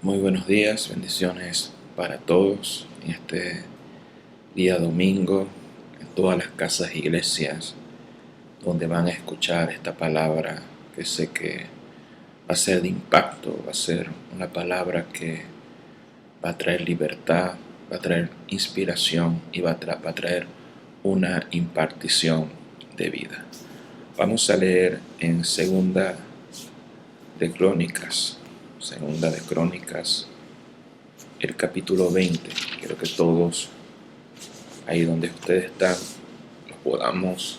Muy buenos días, bendiciones para todos en este día domingo, en todas las casas e iglesias donde van a escuchar esta palabra que sé que va a ser de impacto, va a ser una palabra que va a traer libertad, va a traer inspiración y va a traer una impartición de vida. Vamos a leer en Segunda de Crónicas, el capítulo 20. Quiero que todos, ahí donde ustedes están, lo podamos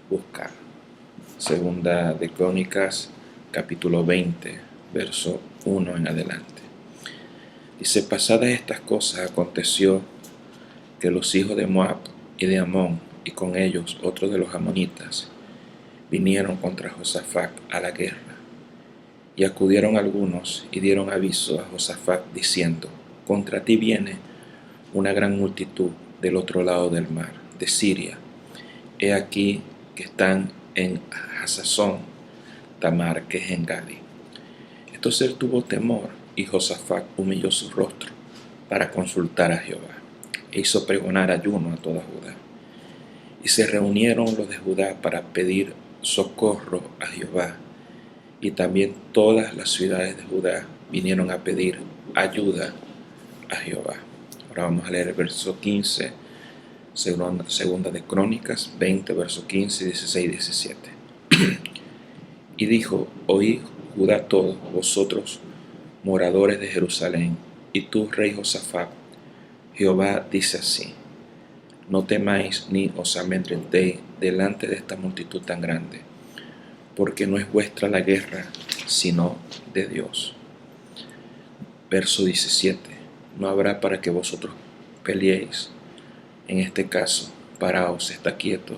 buscar. Segunda de Crónicas, capítulo 20, verso 1 en adelante. Dice: pasadas estas cosas, aconteció que los hijos de Moab y de Amón, y con ellos otros de los amonitas, vinieron contra Josafat a la guerra. Y acudieron algunos y dieron aviso a Josafat diciendo: contra ti viene una gran multitud del otro lado del mar, de Siria. He aquí que están en Hazazón Tamar, que es en Gadi. Entonces él tuvo temor, y Josafat humilló su rostro para consultar a Jehová, e hizo pregonar ayuno a toda Judá. Y se reunieron los de Judá para pedir socorro a Jehová, y también todas las ciudades de Judá vinieron a pedir ayuda a Jehová. Ahora vamos a leer el verso 15, segunda de Crónicas 20, verso 15, 16 y 17. Y dijo: oíd Judá todos, vosotros moradores de Jerusalén, y tú, rey Josafat, Jehová dice así: no temáis ni os amedrentéis delante de esta multitud tan grande, porque no es vuestra la guerra, sino de Dios. Verso 17. No habrá para que vosotros peleéis. En este caso, paraos, está quieto,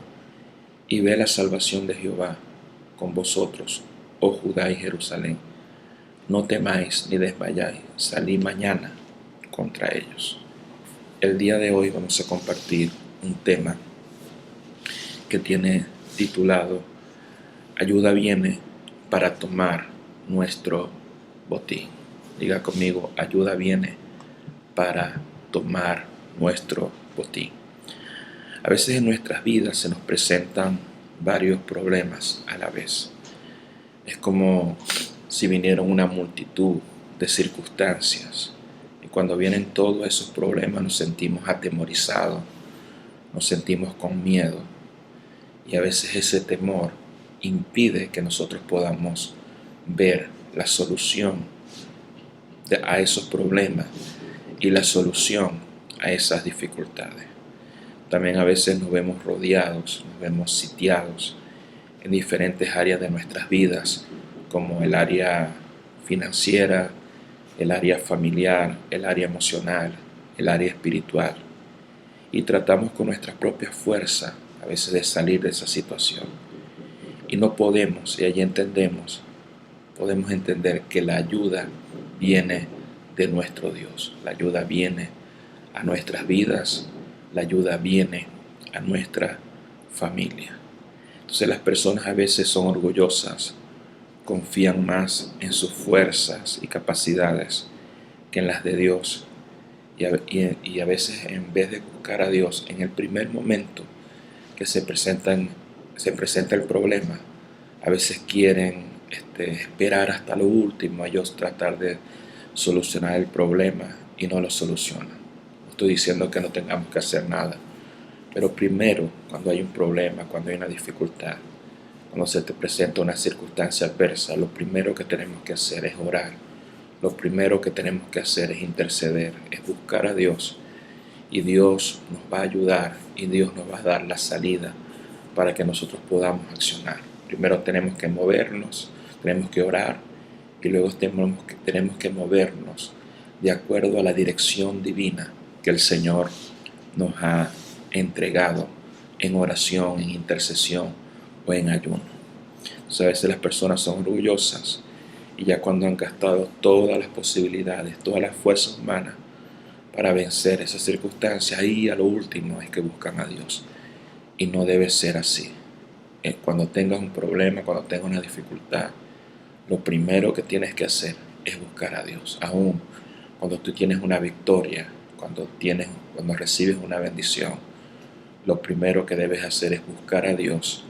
y ve la salvación de Jehová con vosotros, oh Judá y Jerusalén. No temáis ni desmayáis, salid mañana contra ellos. El día de hoy vamos a compartir un tema que tiene titulado: ayuda viene para tomar nuestro botín. Diga conmigo: ayuda viene para tomar nuestro botín. A veces en nuestras vidas se nos presentan varios problemas a la vez. Es como si viniera una multitud de circunstancias, y cuando vienen todos esos problemas nos sentimos atemorizados, nos sentimos con miedo, y a veces ese temor impide que nosotros podamos ver la solución a esos problemas y la solución a esas dificultades. También a veces nos vemos rodeados, nos vemos sitiados en diferentes áreas de nuestras vidas, como el área financiera, el área familiar, el área emocional, el área espiritual. Y tratamos con nuestra propia fuerza a veces de salir de esa situación. Y no podemos, y allí podemos entender que la ayuda viene de nuestro Dios. La ayuda viene a nuestras vidas, la ayuda viene a nuestra familia. Entonces las personas a veces son orgullosas, confían más en sus fuerzas y capacidades que en las de Dios. Y a veces, en vez de buscar a Dios en el primer momento que se presenta el problema, a veces quieren esperar hasta lo último, ellos tratar de solucionar el problema, y no lo solucionan. No estoy diciendo que no tengamos que hacer nada, pero primero, cuando hay un problema, cuando hay una dificultad, cuando se te presenta una circunstancia adversa, lo primero que tenemos que hacer es orar. Lo primero que tenemos que hacer es interceder, es buscar a Dios, y Dios nos va a ayudar, y Dios nos va a dar la salida para que nosotros podamos accionar. Primero tenemos que movernos, tenemos que orar, y luego tenemos que movernos de acuerdo a la dirección divina que el Señor nos ha entregado en oración, en intercesión o en ayuno. Entonces, a veces las personas son orgullosas, y ya cuando han gastado todas las posibilidades, todas las fuerzas humanas para vencer esas circunstancias, ahí a lo último es que buscan a Dios. Y no debe ser así. Cuando tengas un problema, cuando tengas una dificultad, lo primero que tienes que hacer es buscar a Dios. Aún cuando tú tienes una victoria, cuando recibes una bendición, lo primero que debes hacer es buscar a Dios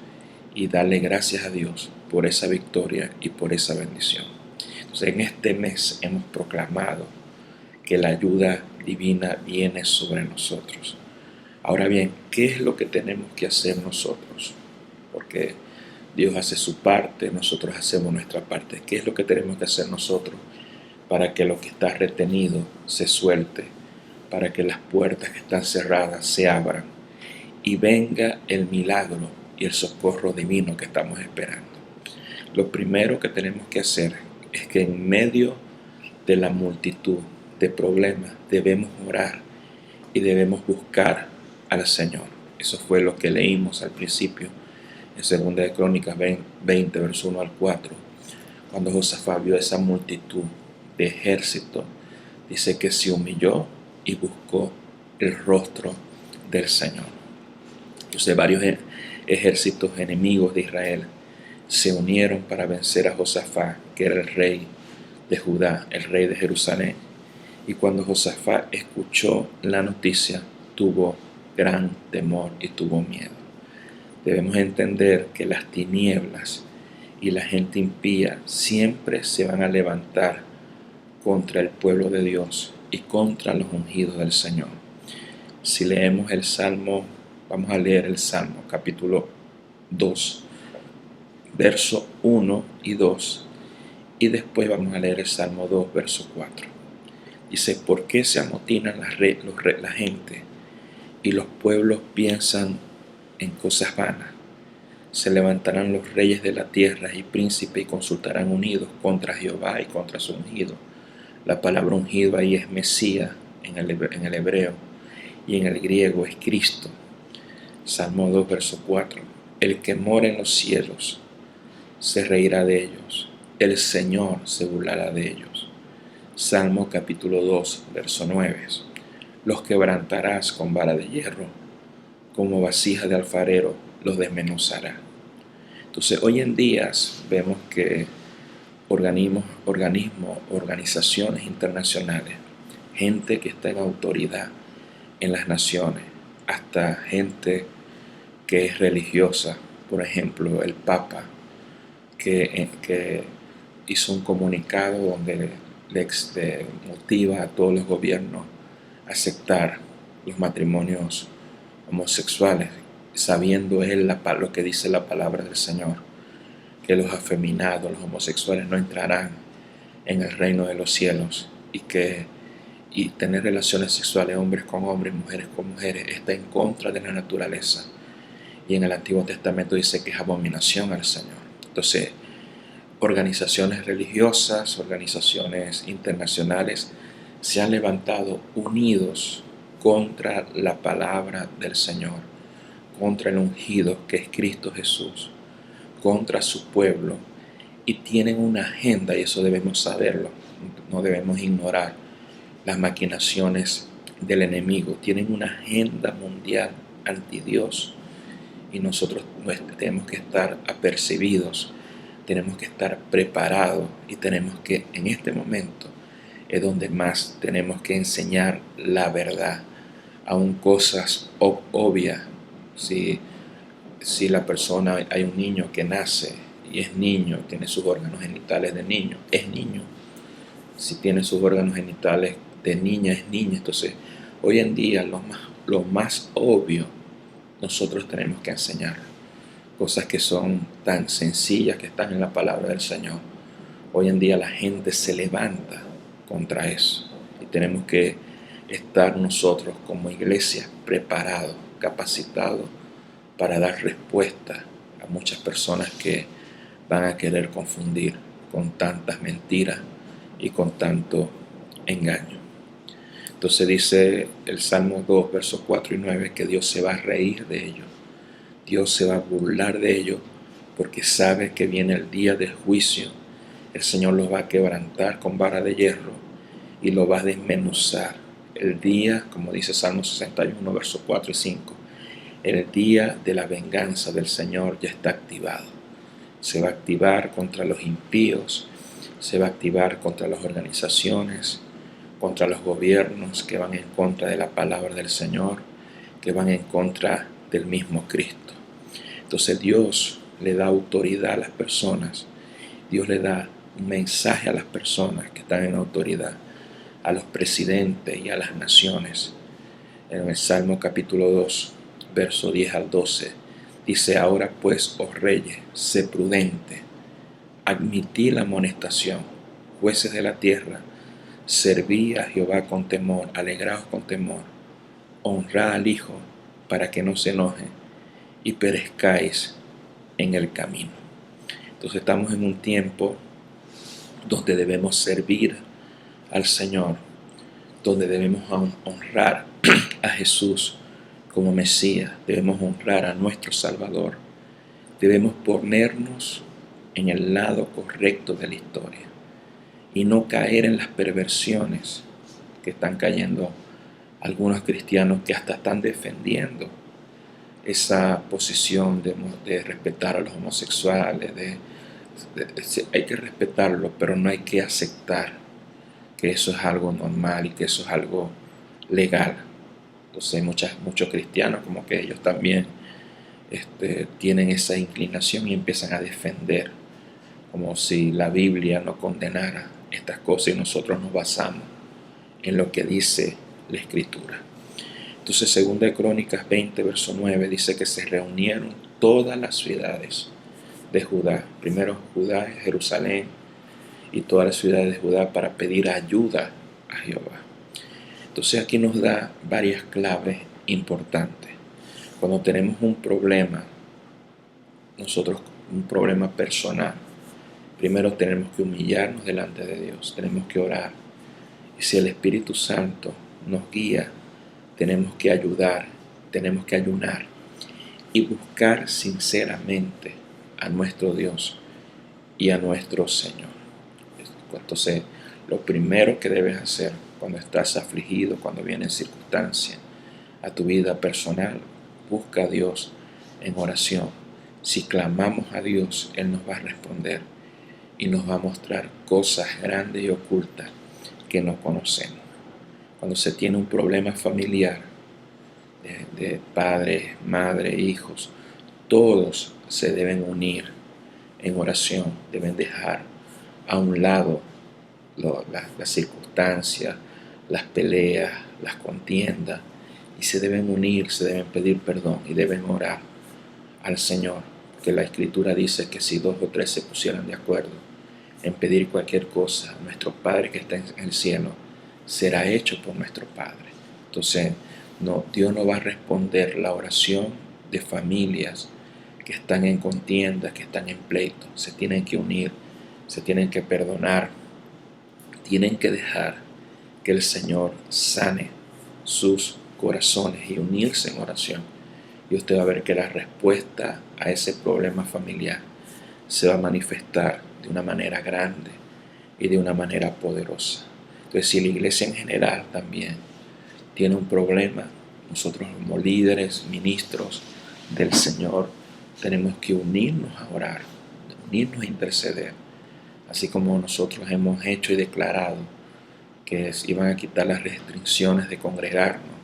y darle gracias a Dios por esa victoria y por esa bendición. Entonces, en este mes hemos proclamado que la ayuda divina viene sobre nosotros. Ahora bien, ¿qué es lo que tenemos que hacer nosotros? Porque Dios hace su parte, nosotros hacemos nuestra parte. ¿Qué es lo que tenemos que hacer nosotros para que lo que está retenido se suelte, para que las puertas que están cerradas se abran y venga el milagro y el socorro divino que estamos esperando? Lo primero que tenemos que hacer es que en medio de la multitud de problemas debemos orar y debemos buscar al Señor. Eso fue lo que leímos al principio en 2 de Crónicas 20, verso 1 al 4. Cuando Josafat vio esa multitud de ejército, dice que se humilló y buscó el rostro del Señor. Entonces varios ejércitos enemigos de Israel se unieron para vencer a Josafat, que era el rey de Judá, el rey de Jerusalén. Y cuando Josafat escuchó la noticia, tuvo gran temor y tuvo miedo. Debemos entender que las tinieblas y la gente impía siempre se van a levantar contra el pueblo de Dios y contra los ungidos del Señor. Si leemos el Salmo, vamos a leer el Salmo capítulo 2, verso 1 y 2, y después vamos a leer el Salmo 2, verso 4. Dice: ¿por qué se amotinan la gente y los pueblos piensan en cosas vanas? Se levantarán los reyes de la tierra y príncipes y consultarán unidos contra Jehová y contra su ungido. La palabra ungido ahí es Mesías en el hebreo, y en el griego es Cristo. Salmo 2, verso 4. El que mora en los cielos se reirá de ellos, el Señor se burlará de ellos. Salmo capítulo 2, verso 9. Los quebrantarás con vara de hierro, como vasija de alfarero los desmenuzará. Entonces, hoy en día vemos que organizaciones internacionales, gente que está en autoridad en las naciones, hasta gente que es religiosa, por ejemplo, el Papa, que hizo un comunicado donde le motiva a todos los gobiernos a aceptar los matrimonios homosexuales, sabiendo él lo que dice la palabra del Señor, que los afeminados, los homosexuales no entrarán en el reino de los cielos, y tener relaciones sexuales hombres con hombres, mujeres con mujeres, está en contra de la naturaleza, y en el Antiguo Testamento dice que es abominación al Señor. Entonces, organizaciones religiosas, organizaciones internacionales se han levantado unidos contra la palabra del Señor, contra el ungido que es Cristo Jesús, contra su pueblo, y tienen una agenda, y eso debemos saberlo, no debemos ignorar las maquinaciones del enemigo. Tienen una agenda mundial anti Dios, y nosotros tenemos que estar apercibidos, tenemos que estar preparados, y tenemos que, en este momento es donde más tenemos que enseñar la verdad, aún cosas obvias. Si la persona, hay un niño que nace y es niño, tiene sus órganos genitales de niño, es niño. Si tiene sus órganos genitales de niña, es niña. Entonces, hoy en día lo más obvio nosotros tenemos que enseñar. Cosas que son tan sencillas, que están en la palabra del Señor. Hoy en día la gente se levanta contra eso, y tenemos que estar nosotros como iglesia preparados, capacitados para dar respuesta a muchas personas que van a querer confundir con tantas mentiras y con tanto engaño. Entonces dice el Salmo 2, versos 4 y 9, que Dios se va a reír de ellos. Dios se va a burlar de ellos, porque sabe que viene el día del juicio. El Señor los va a quebrantar con vara de hierro y los va a desmenuzar. El día, como dice Salmo 61, versos 4 y 5, el día de la venganza del Señor ya está activado. Se va a activar contra los impíos, se va a activar contra las organizaciones, contra los gobiernos que van en contra de la palabra del Señor, que van en contra del mismo Cristo. Entonces Dios le da autoridad a las personas, Dios le da un mensaje a las personas que están en autoridad, a los presidentes y a las naciones. En el Salmo capítulo 2, verso 10 al 12, dice: ahora pues, oh reyes, sé prudente, admitid la amonestación, jueces de la tierra, serví a Jehová con temor, alegraos con temor, honrad al Hijo para que no se enoje y perezcáis en el camino. Entonces estamos en un tiempo donde debemos servir al Señor, donde debemos honrar a Jesús como Mesías, debemos honrar a nuestro Salvador, debemos ponernos en el lado correcto de la historia y no caer en las perversiones que están cayendo algunos cristianos, que hasta están defendiendo esa posición de respetar a los homosexuales. Hay que respetarlo, pero no hay que aceptar que eso es algo normal y que eso es algo legal. Entonces muchos cristianos como que ellos también tienen esa inclinación y empiezan a defender como si la Biblia no condenara estas cosas y nosotros nos basamos en lo que dice la Escritura. Entonces, 2 Crónicas 20, verso 9, dice que se reunieron todas las ciudades de Judá, primero Judá, Jerusalén y todas las ciudades de Judá, para pedir ayuda a Jehová. Entonces aquí nos da varias claves importantes. Cuando tenemos un problema, nosotros un problema personal, primero tenemos que humillarnos delante de Dios, tenemos que orar. Y si el Espíritu Santo nos guía, tenemos que ayudar, tenemos que ayunar y buscar sinceramente a nuestro Dios y a nuestro Señor. Entonces, lo primero que debes hacer cuando estás afligido, cuando vienen circunstancias a tu vida personal, busca a Dios en oración. Si clamamos a Dios, Él nos va a responder y nos va a mostrar cosas grandes y ocultas que no conocemos. Cuando se tiene un problema familiar de padres, madre, hijos, todos se deben unir en oración, deben dejar a un lado las circunstancias, las peleas, las contiendas, y se deben unir, se deben pedir perdón y deben orar al Señor, que la Escritura dice que si 2 o 3 se pusieran de acuerdo en pedir cualquier cosa, nuestro Padre que está en el cielo será hecho por nuestro Padre. Entonces, Dios no va a responder la oración de familias que están en contienda, que están en pleito. Se tienen que unir, se tienen que perdonar, tienen que dejar que el Señor sane sus corazones y unirse en oración. Y usted va a ver que la respuesta a ese problema familiar se va a manifestar de una manera grande y de una manera poderosa. Entonces, si la iglesia en general también tiene un problema, nosotros como líderes, ministros del Señor, tenemos que unirnos a orar, unirnos a interceder, así como nosotros hemos hecho y declarado que iban a quitar las restricciones de congregarnos,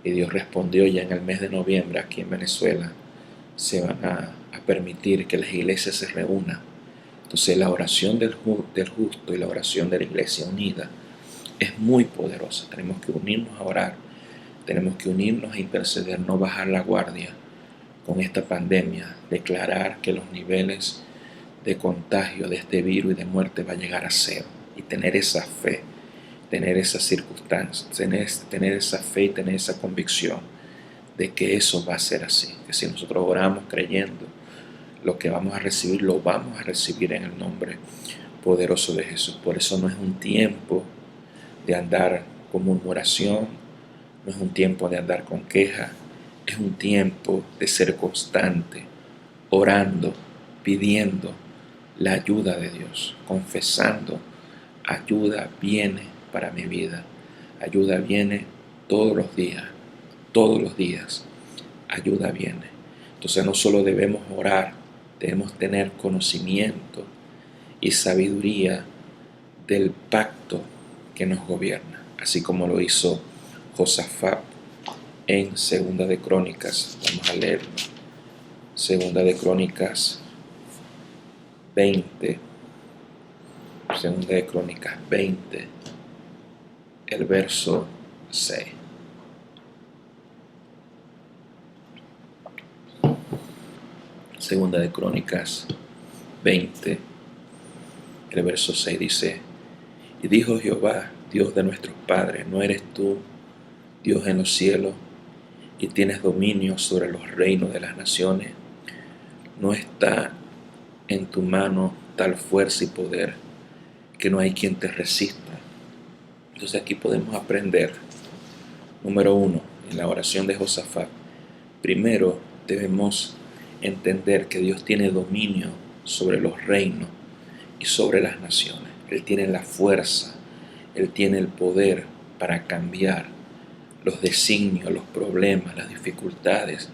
y Dios respondió. Ya en el mes de noviembre aquí en Venezuela se van a permitir que las iglesias se reúnan. Entonces la oración del justo y la oración de la iglesia unida es muy poderosa. Tenemos que unirnos a orar, tenemos que unirnos a interceder, no bajar la guardia con esta pandemia, declarar que los niveles de contagio de este virus y de muerte va a llegar a cero, y tener esa fe, tener esa circunstancia, tener esa fe y tener esa convicción de que eso va a ser así, que si nosotros oramos creyendo, lo que vamos a recibir lo vamos a recibir en el nombre poderoso de Jesús. Por eso no es un tiempo de andar con murmuración, no es un tiempo de andar con queja, es un tiempo de ser constante, orando, pidiendo la ayuda de Dios, confesando: ayuda viene para mi vida, ayuda viene todos los días, ayuda viene. Entonces no solo debemos orar, debemos tener conocimiento y sabiduría del pacto que nos gobierna, así como lo hizo Josafat en Segunda de Crónicas. Vamos a leerlo. Segunda de Crónicas 20. Segunda de Crónicas 20, el verso 6. Segunda de Crónicas 20, el verso 6 dice: y dijo Jehová, Dios de nuestros padres, ¿no eres tú Dios en los cielos y tienes dominio sobre los reinos de las naciones? ¿No está en tu mano tal fuerza y poder que no hay quien te resista? Entonces aquí podemos aprender, número uno, en la oración de Josafat, primero debemos entender que Dios tiene dominio sobre los reinos y sobre las naciones. Él tiene la fuerza, Él tiene el poder para cambiar los designios, los problemas, las dificultades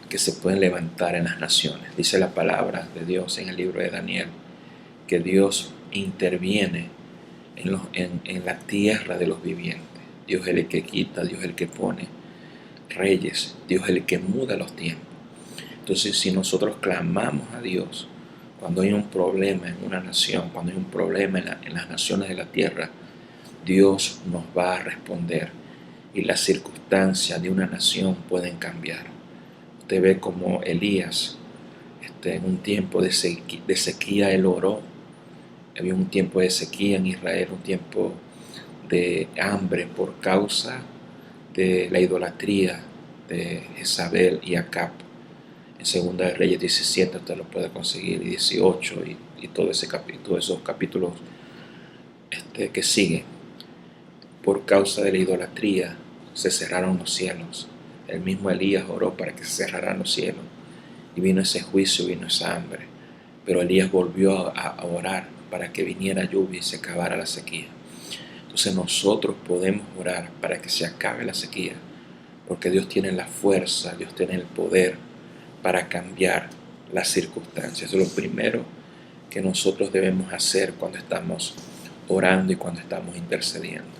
que se pueden levantar en las naciones. Dice la palabra de Dios en el libro de Daniel que Dios interviene en la tierra de los vivientes. Dios es el que quita, Dios es el que pone reyes, Dios es el que muda los tiempos. Entonces, si nosotros clamamos a Dios cuando hay un problema en una nación, cuando hay un problema en las naciones de la tierra, Dios nos va a responder y las circunstancias de una nación pueden cambiar. Usted ve como Elías, en un tiempo de sequía, él oró. Había un tiempo de sequía en Israel, un tiempo de hambre por causa de la idolatría de Jezabel y Acab. En Segunda de Reyes 17 usted lo puede conseguir, y 18 y todo ese capítulo, esos capítulos que siguen. Por causa de la idolatría se cerraron los cielos. El mismo Elías oró para que se cerraran los cielos y vino ese juicio, vino esa hambre. Pero Elías volvió a orar para que viniera lluvia y se acabara la sequía. Entonces nosotros podemos orar para que se acabe la sequía, porque Dios tiene la fuerza, Dios tiene el poder para cambiar las circunstancias. Eso es lo primero que nosotros debemos hacer cuando estamos orando y cuando estamos intercediendo.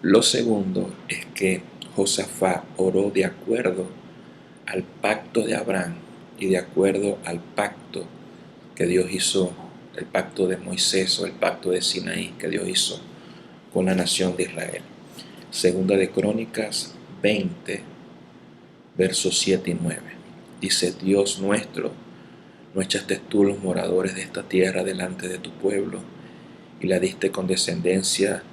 Lo segundo es que Josafat oró de acuerdo al pacto de Abraham y de acuerdo al pacto que Dios hizo, el pacto de Moisés o el pacto de Sinaí que Dios hizo con la nación de Israel. Segunda de Crónicas 20, versos 7 y 9. Dice: Dios nuestro, ¿no echaste tú los moradores de esta tierra delante de tu pueblo y la diste con descendencia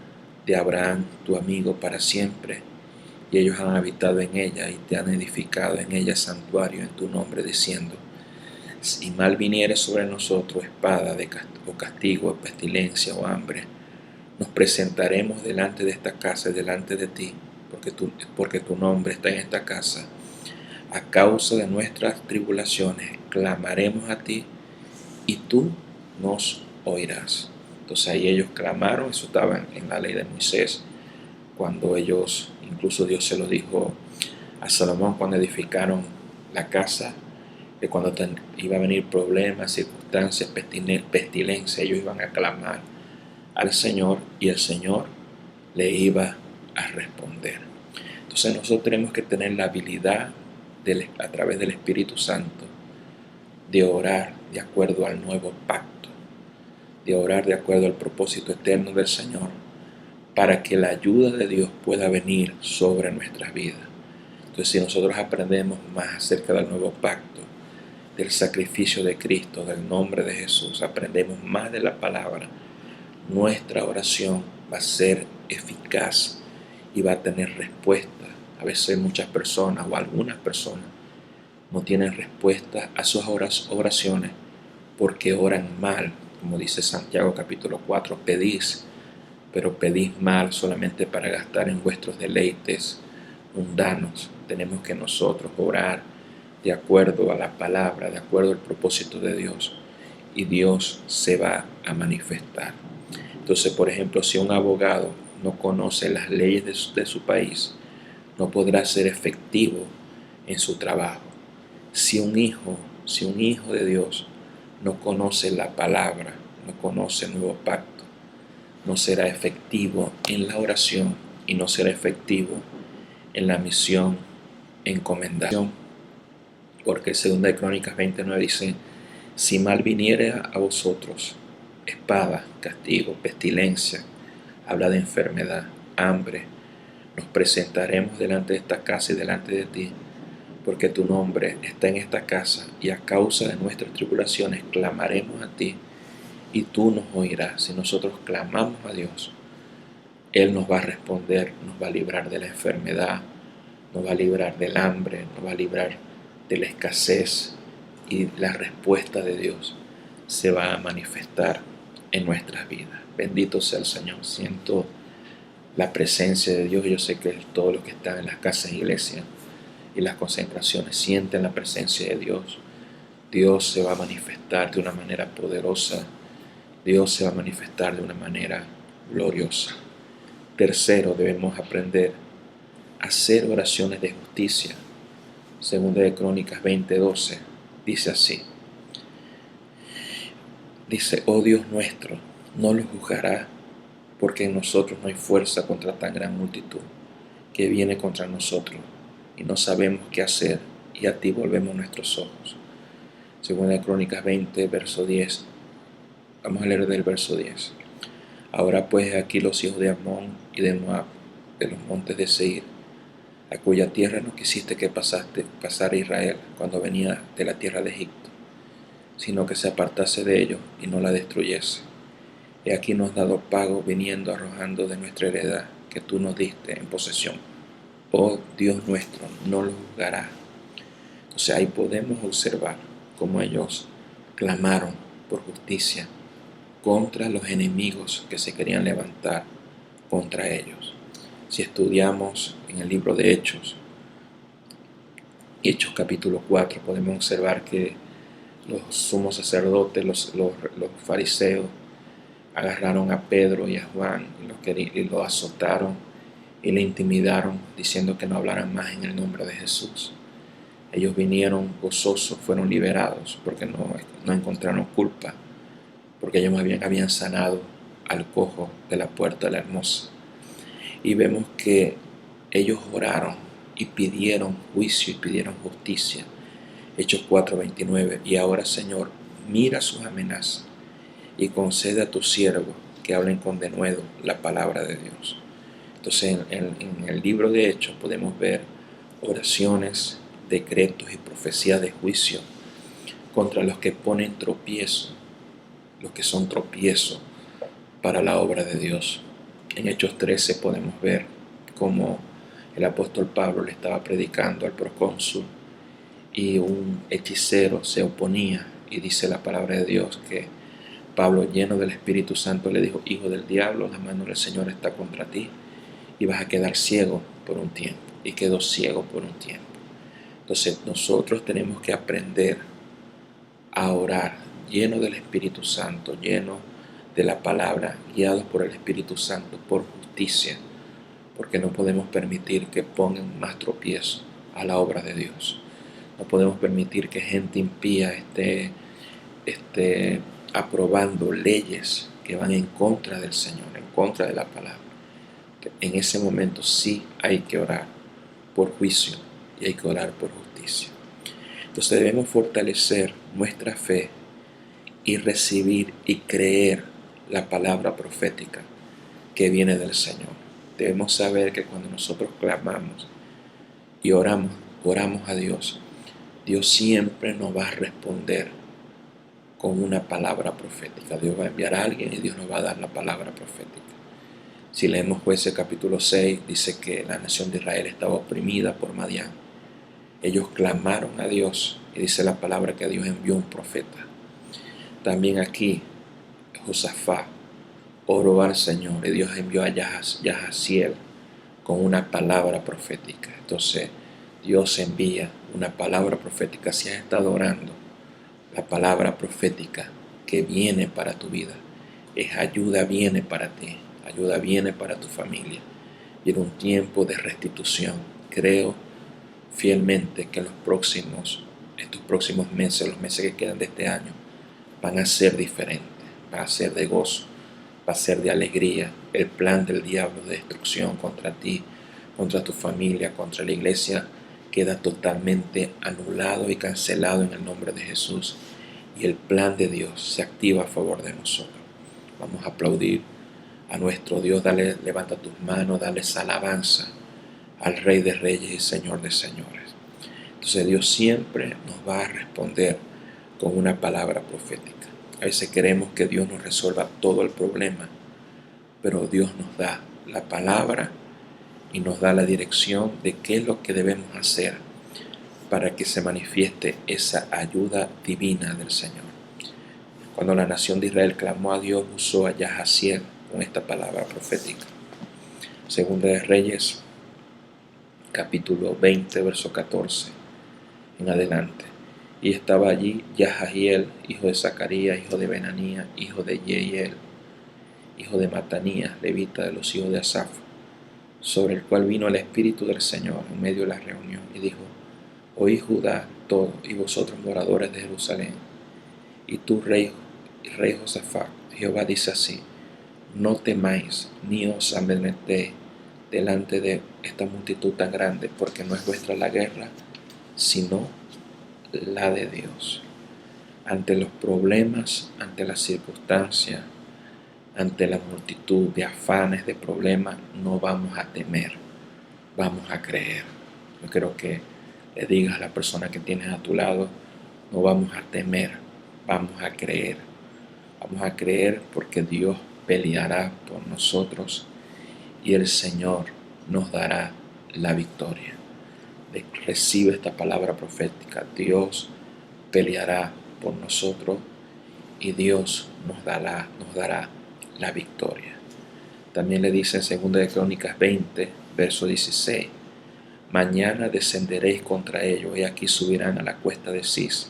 de Abraham, tu amigo, para siempre? Y ellos han habitado en ella y te han edificado en ella santuario en tu nombre, diciendo: si mal viniere sobre nosotros espada o castigo, o pestilencia o hambre, nos presentaremos delante de esta casa y delante de ti, porque tu nombre está en esta casa. A causa de nuestras tribulaciones clamaremos a ti y tú nos oirás. Entonces ahí ellos clamaron, eso estaba en la ley de Moisés, cuando ellos, incluso Dios se lo dijo a Salomón cuando edificaron la casa, que cuando iba a venir problemas, circunstancias, pestilencia, ellos iban a clamar al Señor y el Señor le iba a responder. Entonces nosotros tenemos que tener la habilidad a través del Espíritu Santo de orar de acuerdo al nuevo pacto, de orar de acuerdo al propósito eterno del Señor, para que la ayuda de Dios pueda venir sobre nuestras vidas. Entonces, si nosotros aprendemos más acerca del nuevo pacto, del sacrificio de Cristo, del nombre de Jesús, aprendemos más de la palabra, nuestra oración va a ser eficaz y va a tener respuesta. A veces muchas personas o algunas personas no tienen respuesta a sus oraciones porque oran mal. Como dice Santiago capítulo 4, pedís, pero pedís mal solamente para gastar en vuestros deleites mundanos. Tenemos que nosotros orar de acuerdo a la palabra, de acuerdo al propósito de Dios, y Dios se va a manifestar. Entonces, por ejemplo, si un abogado no conoce las leyes de su país, no podrá ser efectivo en su trabajo. Si un hijo de Dios no conoce la palabra, no conoce el nuevo pacto, no será efectivo en la oración y no será efectivo en la misión encomendada. Porque 2 de Crónicas 29 dice: si mal viniere a vosotros, espada, castigo, pestilencia, habla de enfermedad, hambre, nos presentaremos delante de esta casa y delante de ti, porque tu nombre está en esta casa, y a causa de nuestras tribulaciones clamaremos a ti, y tú nos oirás. Si nosotros clamamos a Dios, Él nos va a responder, nos va a librar de la enfermedad, nos va a librar del hambre, nos va a librar de la escasez, y la respuesta de Dios se va a manifestar en nuestras vidas. Bendito sea el Señor. Siento la presencia de Dios. Yo sé que todos los que están en las casas de iglesia y las concentraciones sienten la presencia de Dios. Dios se va a manifestar de una manera poderosa. Dios se va a manifestar de una manera gloriosa. Tercero, debemos aprender a hacer oraciones de justicia. 2 de Crónicas 20:12 dice así. Dice: oh Dios nuestro, no los juzgará, porque en nosotros no hay fuerza contra tan gran multitud que viene contra nosotros, y no sabemos qué hacer, y a ti volvemos nuestros ojos. 2 de Crónicas 20, verso 10. Vamos a leer del verso 10. Ahora pues aquí los hijos de Amón y de Moab, de los montes de Seir, a cuya tierra no quisiste que pasara Israel cuando venía de la tierra de Egipto, sino que se apartase de ellos y no la destruyese. Y aquí nos has dado pago viniendo arrojando de nuestra heredad que tú nos diste en posesión. Oh Dios nuestro, no lo juzgará. Entonces ahí podemos observar cómo ellos clamaron por justicia contra los enemigos que se querían levantar contra ellos. Si estudiamos en el libro de Hechos capítulo 4, podemos observar que los sumos sacerdotes, los fariseos, agarraron a Pedro y a Juan y lo azotaron y le intimidaron, diciendo que no hablaran más en el nombre de Jesús. Ellos vinieron gozosos, fueron liberados porque no encontraron culpa, porque ellos habían sanado al cojo de la puerta de la hermosa. Y vemos que ellos oraron y pidieron juicio y pidieron justicia. Hechos 4:29. Y ahora, Señor, mira sus amenazas y concede a tus siervos que hablen con denuedo la palabra de Dios. Entonces en el libro de Hechos podemos ver oraciones, decretos y profecías de juicio contra los que ponen tropiezo, los que son tropiezos para la obra de Dios. En Hechos 13 podemos ver cómo el apóstol Pablo le estaba predicando al procónsul y un hechicero se oponía, y dice la palabra de Dios que Pablo, lleno del Espíritu Santo, le dijo: hijo del diablo, la mano del Señor está contra ti y vas a quedar ciego por un tiempo. Y quedó ciego por un tiempo. Entonces nosotros tenemos que aprender a orar lleno del Espíritu Santo, lleno de la palabra, guiados por el Espíritu Santo, por justicia, porque no podemos permitir que pongan más tropiezo a la obra de Dios. No podemos permitir que gente impía esté aprobando leyes que van en contra del Señor, en contra de la palabra. En ese momento sí hay que orar por juicio y hay que orar por justicia. Entonces debemos fortalecer nuestra fe y recibir y creer la palabra profética que viene del Señor. Debemos saber que cuando nosotros clamamos y oramos a Dios, Dios siempre nos va a responder con una palabra profética. Dios va a enviar a alguien y Dios nos va a dar la palabra profética. Si leemos Jueces capítulo 6, dice que la nación de Israel estaba oprimida por Madián. Ellos clamaron a Dios y dice la palabra que Dios envió un profeta. También aquí Josafat oró al Señor y Dios envió a Yahaziel con una palabra profética. Entonces Dios envía una palabra profética. Si has estado orando, la palabra profética que viene para tu vida es ayuda, viene para ti, ayuda viene para tu familia. Y en un tiempo de restitución, creo fielmente que estos próximos meses, los meses que quedan de este año, van a ser diferentes, van a ser de gozo, va a ser de alegría. El plan del diablo de destrucción contra ti, contra tu familia, contra la iglesia, queda totalmente anulado y cancelado en el nombre de Jesús. Y el plan de Dios se activa a favor de nosotros. Vamos a aplaudir a nuestro Dios. Dale, levanta tus manos, dale alabanza al Rey de Reyes y Señor de Señores. Entonces Dios siempre nos va a responder con una palabra profética. A veces queremos que Dios nos resuelva todo el problema, pero Dios nos da la palabra y nos da la dirección de qué es lo que debemos hacer para que se manifieste esa ayuda divina del Señor. Cuando la nación de Israel clamó a Dios, usó a Yahaziel con esta palabra profética. Segunda de Reyes, capítulo 20, verso 14 en adelante. Y estaba allí Yahaziel, hijo de Zacarías, hijo de Benanía, hijo de Yeiel, hijo de Matanías, levita de los hijos de Asaf, sobre el cual vino el Espíritu del Señor en medio de la reunión, y dijo: Oí Judá todo, y vosotros moradores de Jerusalén, y tú rey Josafat, Jehová dice así: no temáis ni os amedrentéis delante de esta multitud tan grande, porque no es vuestra la guerra, sino la de Dios. Ante los problemas, ante las circunstancias, ante la multitud de afanes, de problemas, no vamos a temer, vamos a creer. Yo quiero que le digas a la persona que tienes a tu lado: no vamos a temer, vamos a creer. Vamos a creer porque Dios peleará por nosotros y el Señor nos dará la victoria. Recibe esta palabra profética. Dios peleará por nosotros y Dios nos dará la victoria. También le dice en 2 de Crónicas 20, verso 16: mañana descenderéis contra ellos, y aquí subirán a la cuesta de Cis,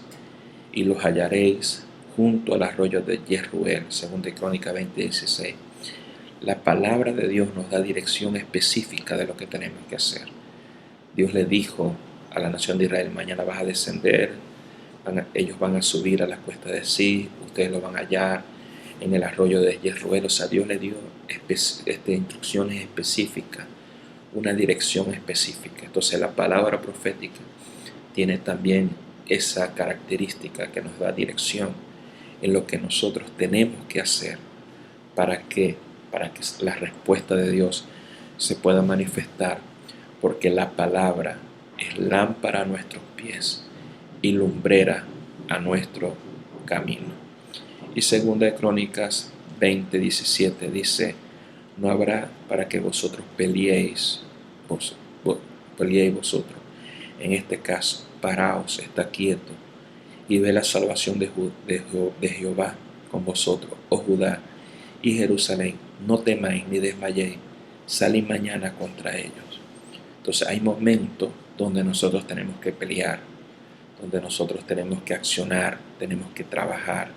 y los hallaréis junto al arroyo de Jezreel. 2 de Crónicas 20, 16. La palabra de Dios nos da dirección específica de lo que tenemos que hacer. Dios le dijo a la nación de Israel: mañana vas a descender, ellos van a subir a la cuesta de Cis, ustedes lo van a hallar en el arroyo de Jezreel. O sea, Dios le dio instrucciones específicas, una dirección específica. Entonces la palabra profética tiene también esa característica que nos da dirección en lo que nosotros tenemos que hacer para que la respuesta de Dios se pueda manifestar, porque la palabra es lámpara a nuestros pies y lumbrera a nuestro camino. Y 2 de Crónicas 20, 17 dice: no habrá para que vosotros peleéis vosotros. En este caso, paraos, está quieto y ve la salvación de Jehová con vosotros, oh Judá y Jerusalén. No temáis ni desmayéis, salid mañana contra ellos. Entonces hay momentos donde nosotros tenemos que pelear, donde nosotros tenemos que accionar, tenemos que trabajar,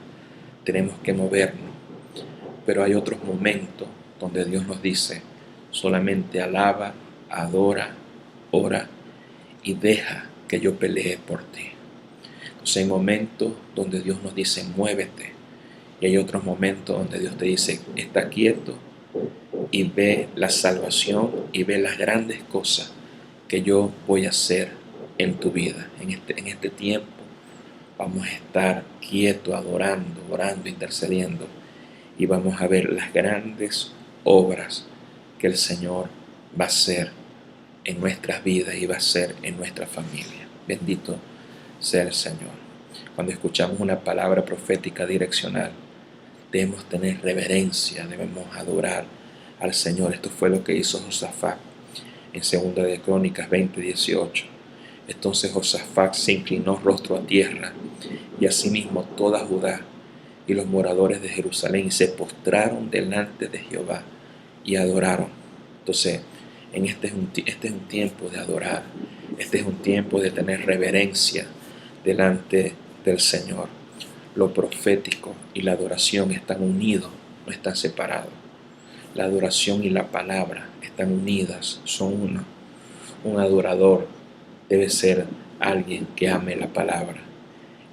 tenemos que movernos. Pero hay otros momentos donde Dios nos dice: solamente alaba, adora, ora y deja que yo pelee por ti. Entonces hay momentos donde Dios nos dice: muévete. Y hay otros momentos donde Dios te dice: está quieto y ve la salvación y ve las grandes cosas que yo voy a hacer en tu vida. En este tiempo vamos a estar quietos, adorando, orando, intercediendo, y vamos a ver las grandes obras que el Señor va a hacer en nuestras vidas y va a hacer en nuestra familia. Bendito sea el Señor. Cuando escuchamos una palabra profética direccional, debemos tener reverencia, debemos adorar al Señor. Esto fue lo que hizo Josafat en 2 de Crónicas 20, 18. Entonces Josafat se inclinó rostro a tierra, y asimismo toda Judá y los moradores de Jerusalén, y se postraron delante de Jehová y adoraron. Entonces, este es un tiempo de adorar, este es un tiempo de tener reverencia delante del Señor. Lo profético y la adoración están unidos, no están separados. La adoración y la palabra están unidas, son uno. Un adorador debe ser alguien que ame la palabra,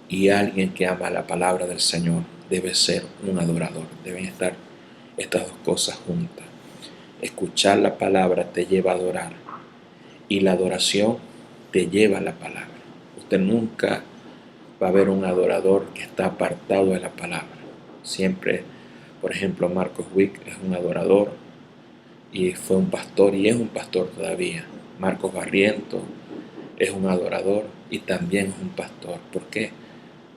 y alguien que ama la palabra del Señor debe ser un adorador. Deben estar estas dos cosas juntas. Escuchar la palabra te lleva a adorar y la adoración te lleva a la palabra. Usted nunca va a ver un adorador que está apartado de la palabra. Siempre, por ejemplo, Marcos Wick es un adorador y fue un pastor y es un pastor todavía. Marcos Barriento es un adorador y también es un pastor. ¿Por qué?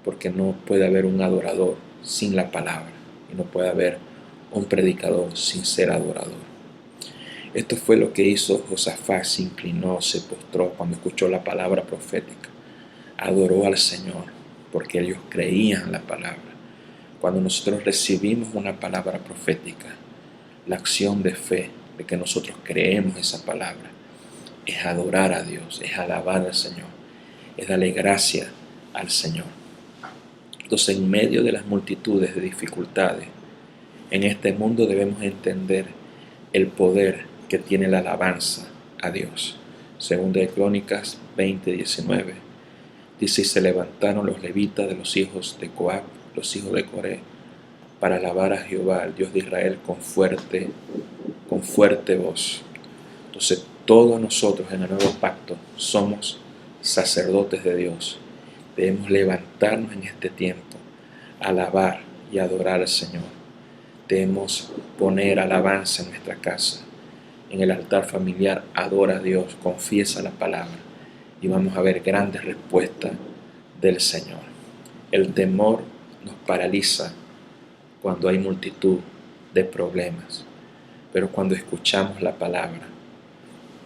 Porque no puede haber un adorador sin la palabra y no puede haber un predicador sin ser adorador. Esto fue lo que hizo Josafat: se inclinó, se postró cuando escuchó la palabra profética. Adoró al Señor porque ellos creían en la palabra. Cuando nosotros recibimos una palabra profética, la acción de fe de que nosotros creemos esa palabra es adorar a Dios, es alabar al Señor, es darle gracias al Señor. Entonces, en medio de las multitudes de dificultades en este mundo, debemos entender el poder que tiene la alabanza a Dios. Segunda de Crónicas 20:19 dice: y se levantaron los levitas de los hijos de Coab, los hijos de Coré, para alabar a Jehová, el Dios de Israel, con fuerte voz. Entonces, todos nosotros en el nuevo pacto somos sacerdotes de Dios. Debemos levantarnos en este tiempo, alabar y adorar al Señor. Debemos poner alabanza en nuestra casa. En el altar familiar, adora a Dios, confiesa la palabra y vamos a ver grandes respuestas del Señor. El temor nos paraliza cuando hay multitud de problemas, pero cuando escuchamos la palabra,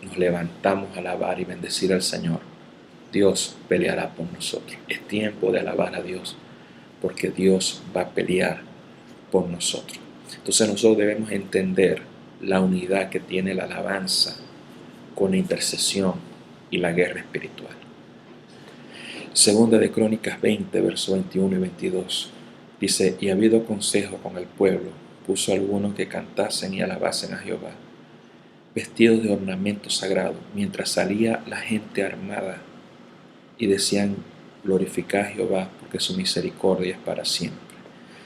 nos levantamos a alabar y bendecir al Señor. Dios peleará por nosotros. Es tiempo de alabar a Dios, porque Dios va a pelear por nosotros. Entonces nosotros debemos entender la unidad que tiene la alabanza con la intercesión y la guerra espiritual. Segunda de Crónicas 20, versos 21 y 22. Dice: y habido consejo con el pueblo, puso algunos que cantasen y alabasen a Jehová, vestidos de ornamentos sagrados, mientras salía la gente armada, y decían: glorificad a Jehová, porque su misericordia es para siempre.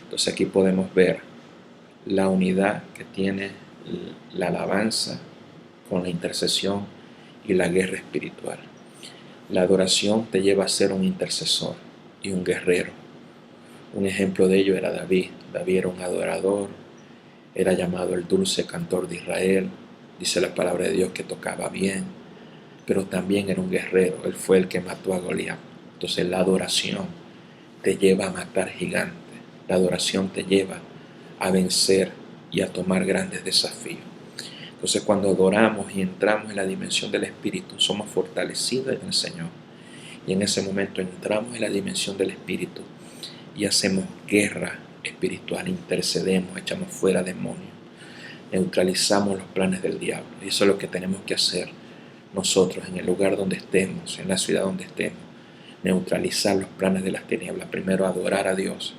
Entonces aquí podemos ver la unidad que tiene la alabanza con la intercesión y la guerra espiritual. La adoración te lleva a ser un intercesor y un guerrero. Un ejemplo de ello era David. David era un adorador, era llamado el dulce cantor de Israel. Dice la palabra de Dios que tocaba bien, pero también era un guerrero. Él fue el que mató a Goliat. Entonces la adoración te lleva a matar gigantes. La adoración te lleva a vencer y a tomar grandes desafíos. Entonces, cuando adoramos y entramos en la dimensión del Espíritu, somos fortalecidos en el Señor. Y en ese momento entramos en la dimensión del Espíritu y hacemos guerra espiritual, intercedemos, echamos fuera demonios, neutralizamos los planes del diablo. Y eso es lo que tenemos que hacer nosotros en el lugar donde estemos, en la ciudad donde estemos. Neutralizar los planes de las tinieblas. Primero adorar a Dios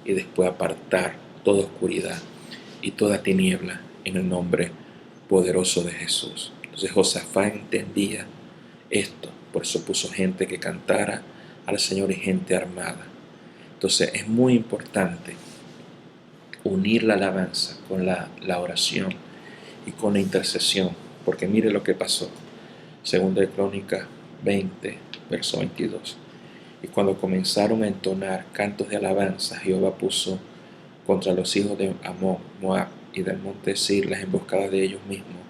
y después apartar toda oscuridad y toda tiniebla en el nombre poderoso de Jesús. Entonces Josafat entendía esto, por eso puso gente que cantara al Señor y gente armada. Entonces es muy importante unir la alabanza con la oración y con la intercesión, porque mire lo que pasó. Segunda de Crónicas 20, verso 22. Y cuando comenzaron a entonar cantos de alabanza, Jehová puso contra los hijos de Amón, Moab y del monte Seir las emboscadas de ellos mismos,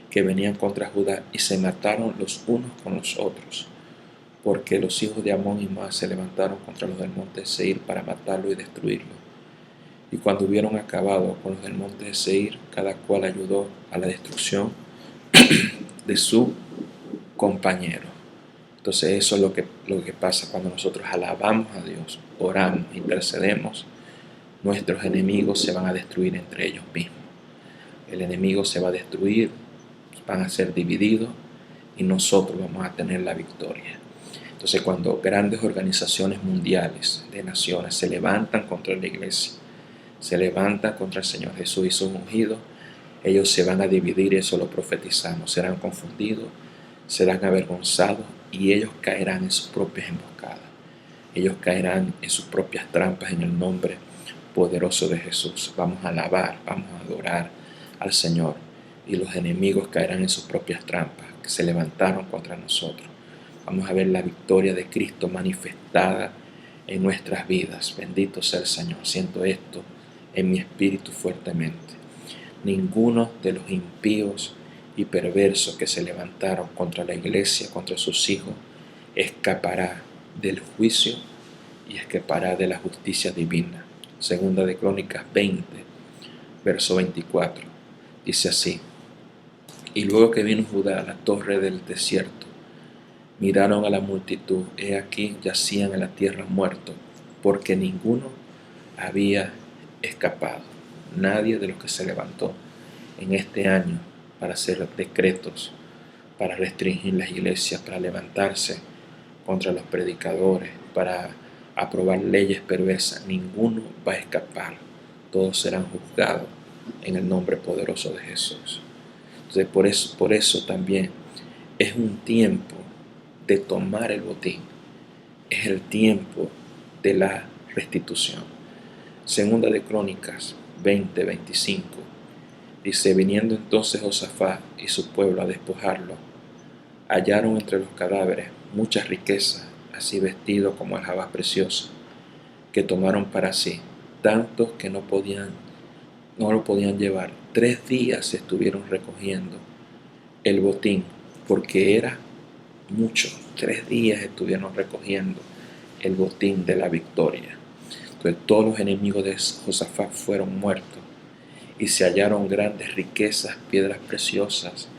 que venían contra Judá, y se mataron los unos con los otros, porque los hijos de Amón y Moab se levantaron contra los del monte Seir para matarlo y destruirlo. Y cuando hubieron acabado con los del monte Seir, cada cual ayudó a la destrucción de su compañero. Entonces eso es lo que pasa cuando nosotros alabamos a Dios, oramos, intercedemos. Nuestros enemigos se van a destruir entre ellos mismos. El enemigo se va a destruir, van a ser divididos y nosotros vamos a tener la victoria. Entonces, cuando grandes organizaciones mundiales de naciones se levantan contra la iglesia, se levantan contra el Señor Jesús y sus ungidos, ellos se van a dividir, eso lo profetizamos, serán confundidos, serán avergonzados y ellos caerán en sus propias emboscadas. Ellos caerán en sus propias trampas en el nombre poderoso de Jesús. Vamos a alabar, vamos a adorar al Señor, y los enemigos caerán en sus propias trampas que se levantaron contra nosotros. Vamos a ver la victoria de Cristo manifestada en nuestras vidas. Bendito sea el Señor. Siento esto en mi espíritu fuertemente. Ninguno de los impíos y perversos que se levantaron contra la iglesia, contra sus hijos, escapará del juicio y escapará de la justicia divina. Segunda de Crónicas 20, verso 24. Dice así: y luego que vino Judá a la torre del desierto, miraron a la multitud, he aquí yacían en la tierra muertos, porque ninguno había escapado. Nadie de los que se levantó en este año para hacer decretos, para restringir las iglesias, para levantarse contra los predicadores, para aprobar leyes perversas, ninguno va a escapar. Todos serán juzgados en el nombre poderoso de Jesús. Entonces, por eso también es un tiempo de tomar el botín. Es el tiempo de la restitución. Segunda de Crónicas 20:25 dice: viniendo entonces Josafat y su pueblo a despojarlo, hallaron entre los cadáveres muchas riquezas, así vestidos como aljabas preciosas, que tomaron para sí, tantos que no lo podían llevar. 3 días estuvieron recogiendo el botín, porque era mucho. 3 días estuvieron recogiendo el botín de la victoria. Entonces todos los enemigos de Josafat fueron muertos, y se hallaron grandes riquezas, piedras preciosas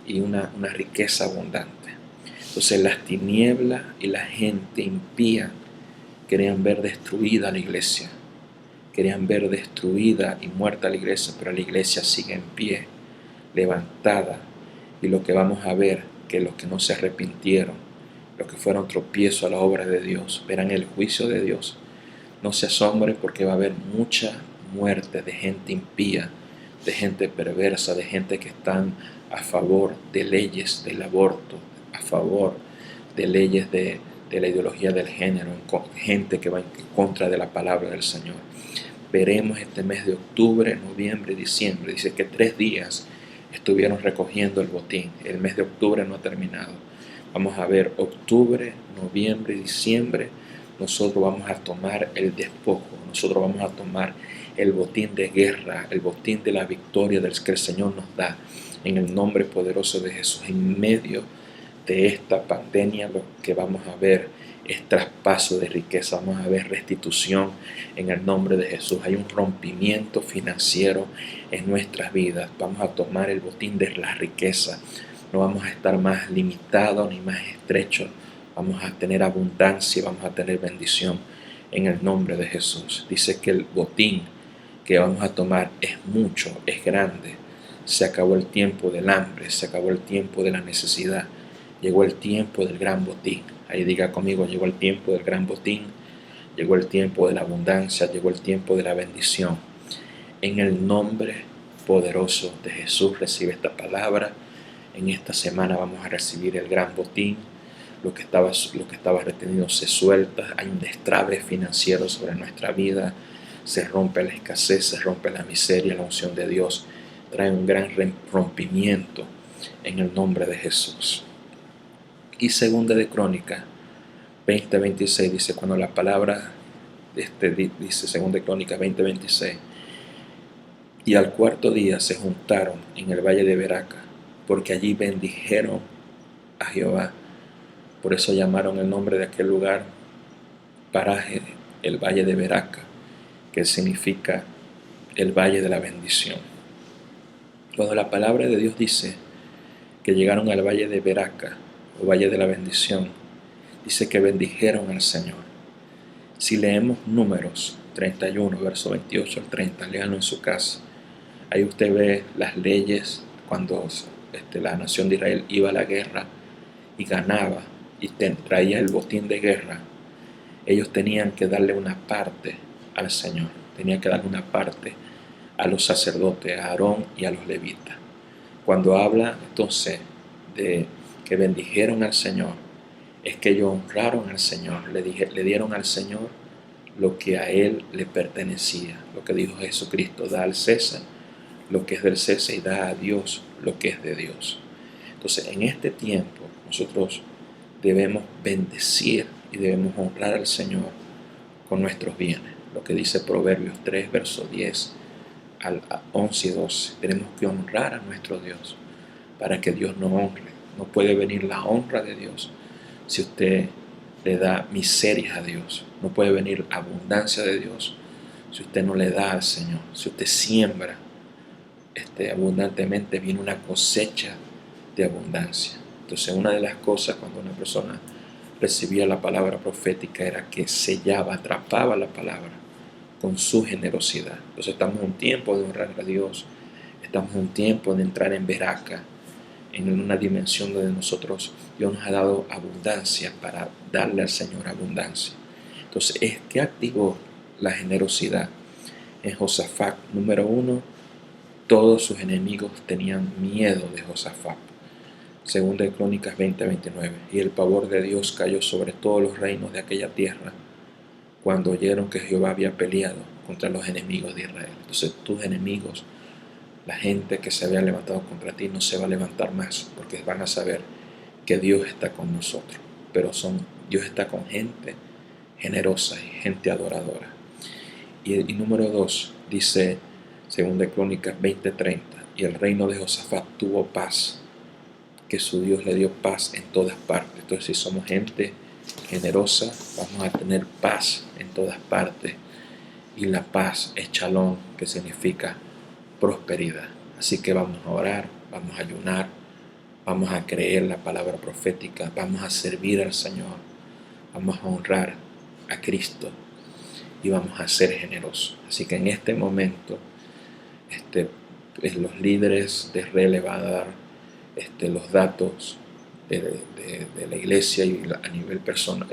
y una riqueza abundante. Entonces las tinieblas y la gente impía querían ver destruida la iglesia, querían ver destruida y muerta la iglesia, pero la iglesia sigue en pie, levantada. Y lo que vamos a ver, que los que no se arrepintieron, los que fueron tropiezos a la obra de Dios, verán el juicio de Dios. No se asombre, porque va a haber mucha muerte de gente impía, de gente perversa, de gente que están a favor de leyes del aborto, a favor de leyes de la ideología del género, gente que va en contra de la palabra del Señor. Veremos este mes de octubre, noviembre y diciembre. Dice que 3 días estuvieron recogiendo el botín. El mes de octubre no ha terminado. Vamos a ver octubre, noviembre y diciembre. Nosotros vamos a tomar el despojo. Nosotros vamos a tomar el botín de guerra, el botín de la victoria que el Señor nos da, en el nombre poderoso de Jesús. En medio de esta pandemia, lo que vamos a ver es traspaso de riqueza, vamos a ver restitución en el nombre de Jesús. Hay un rompimiento financiero en nuestras vidas. Vamos a tomar el botín de la riqueza. No vamos a estar más limitados ni más estrechos. Vamos a tener abundancia y vamos a tener bendición en el nombre de Jesús. Dice que el botín que vamos a tomar es mucho, es grande. Se acabó el tiempo del hambre, se acabó el tiempo de la necesidad. Llegó el tiempo del gran botín. Ahí diga conmigo: llegó el tiempo del gran botín, llegó el tiempo de la abundancia, llegó el tiempo de la bendición. En el nombre poderoso de Jesús recibe esta palabra. En esta semana vamos a recibir el gran botín. Lo que estaba retenido se suelta. Hay un destrabe financiero sobre nuestra vida. Se rompe la escasez, se rompe la miseria. La unción de Dios trae un gran rompimiento en el nombre de Jesús. Y segunda de Crónicas 20:26 dice, cuando la palabra dice, segunda de Crónicas 20:26, y al 4.º día se juntaron en el valle de Beraca, porque allí bendijeron a Jehová. Por eso llamaron el nombre de aquel lugar paraje el valle de Beraca, que significa el valle de la bendición. Cuando la palabra de Dios dice que llegaron al valle de Beraca, o valle de la bendición, dice que bendijeron al Señor. Si leemos Números 31, verso 28 al 30, léanlo en su casa. Ahí usted ve las leyes cuando la nación de Israel iba a la guerra y ganaba y traía el botín de guerra. Ellos tenían que darle una parte al Señor, tenían que darle una parte a los sacerdotes, a Aarón y a los levitas. Cuando habla entonces de que bendijeron al Señor, es que ellos honraron al Señor, le dieron al Señor lo que a él le pertenecía, lo que dijo Jesucristo: da al César lo que es del César y da a Dios lo que es de Dios. Entonces, en este tiempo nosotros debemos bendecir y debemos honrar al Señor con nuestros bienes. Lo que dice Proverbios 3, verso 10 al 11 y 12. Tenemos que honrar a nuestro Dios para que Dios nos honre. No puede venir la honra de Dios si usted le da miserias a Dios. No puede venir abundancia de Dios si usted no le da al Señor. Si usted siembra abundantemente, viene una cosecha de abundancia. Entonces, una de las cosas cuando una persona recibía la palabra profética era que sellaba, atrapaba la palabra con su generosidad. Entonces, estamos en un tiempo de honrar a Dios, estamos en un tiempo de entrar en veraca, en una dimensión donde Dios nos ha dado abundancia para darle al Señor abundancia. Entonces, ¿qué activó la generosidad en Josafat? Número 1, todos sus enemigos tenían miedo de Josafat. Segunda de Crónicas 20:29. Y el pavor de Dios cayó sobre todos los reinos de aquella tierra cuando oyeron que Jehová había peleado contra los enemigos de Israel. Entonces, tus enemigos, la gente que se había levantado contra ti, no se va a levantar más, porque van a saber que Dios está con nosotros. Pero Dios está con gente generosa y gente adoradora. Y número 2, dice 2 Crónicas 20:30, y el reino de Josafat tuvo paz, que su Dios le dio paz en todas partes. Entonces, si somos gente generosa, vamos a tener paz en todas partes. Y la paz es shalom, que significa prosperidad. Así que vamos a orar, vamos a ayunar, vamos a creer la palabra profética, vamos a servir al Señor, vamos a honrar a Cristo y vamos a ser generosos. Así que en este momento, los líderes de Israel le van a dar los datos de la iglesia y a nivel personal,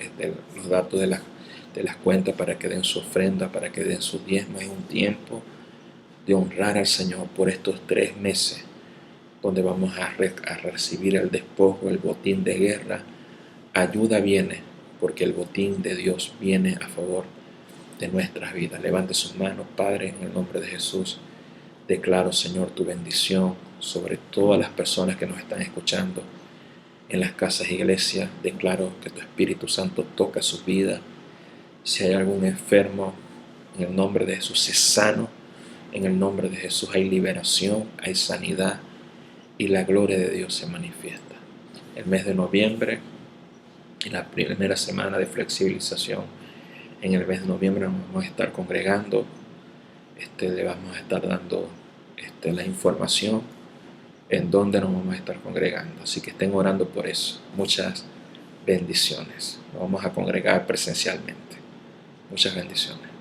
los datos de las cuentas para que den su ofrenda, para que den sus diezmos. Es un tiempo de honrar al Señor por estos 3 meses, donde vamos a recibir el despojo, el botín de guerra. Ayuda viene, porque el botín de Dios viene a favor de nuestras vidas. Levante sus manos. Padre, en el nombre de Jesús, declaro, Señor, tu bendición sobre todas las personas que nos están escuchando en las casas e iglesias. Declaro que tu Espíritu Santo toca sus vidas. Si hay algún enfermo, en el nombre de Jesús se sano. En el nombre de Jesús hay liberación, hay sanidad y la gloria de Dios se manifiesta. El mes de noviembre, en la primera semana de flexibilización, en el mes de noviembre nos vamos a estar congregando. Le vamos a estar dando la información en donde nos vamos a estar congregando. Así que estén orando por eso. Muchas bendiciones. Nos vamos a congregar presencialmente. Muchas bendiciones.